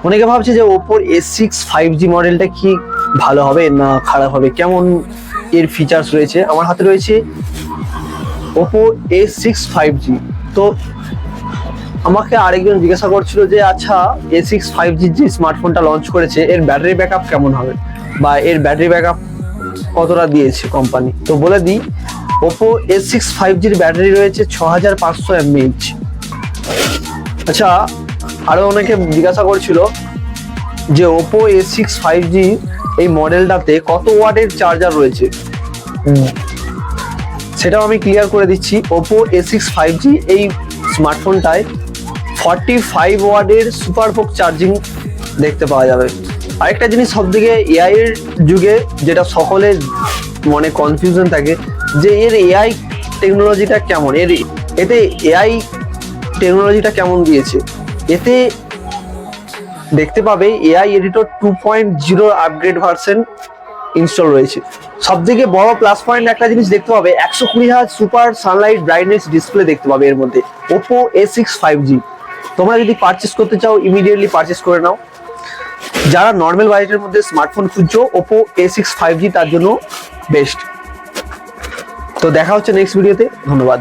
অনেকে ভাবছে যে ওপোর A6 5G মডেলটা কি ভালো হবে না খারাপ হবে, কেমন এর ফিচার্স রয়েছে। আমার হাতে রয়েছে ওপো A6 5G। তো আমাকে আরেকজন জিজ্ঞাসা করছিল যে আচ্ছা A6 5G যে স্মার্টফোনটা লঞ্চ করেছে এর ব্যাটারি ব্যাকআপ কেমন হবে বা এর ব্যাটারি ব্যাকআপ কতটা দিয়েছে কোম্পানি। তো বলে দিই, ওপো A6 5Gর ব্যাটারি রয়েছে 6500 mAh। আচ্ছা, আরো অনেকে জিজ্ঞাসা করছিল যে ওপো A6 5G এই মডেলটাতে কত ওয়াটের চার্জার রয়েছে, সেটাও আমি ক্লিয়ার করে দিচ্ছি। ওপো A6 5G এই স্মার্টফোনটায় 45 ওয়াটের সুপার ফোক চার্জিং দেখতে পাওয়া যাবে। আরেকটা জিনিস সবথেকে এআই এর যুগে যেটা সকলের মনে কনফিউশন থাকে যে এর এআই টেকনোলজিটা কেমন, এতে এআই টেকনোলজিটা কেমন দিয়েছে। এতে দেখতে পাবে AI editor 2.0 upgrade version install রয়েছে। সব থেকে বড় প্লাস পয়েন্ট একটা জিনিস দেখতে পাবে, 120Hz super Sunlight brightness display দেখতে পাবে এর মধ্যে ওপো A6 5G। তোমরা যদি পারচেস করতে চাও ইমিডিয়েটলি পারচেস করে নাও। যারা নর্মাল বাজেটের মধ্যে স্মার্টফোন খুঁজছো ওপো A6 5G তার জন্য বেস্ট। তো দেখা হচ্ছে নেক্সট ভিডিওতে, ধন্যবাদ।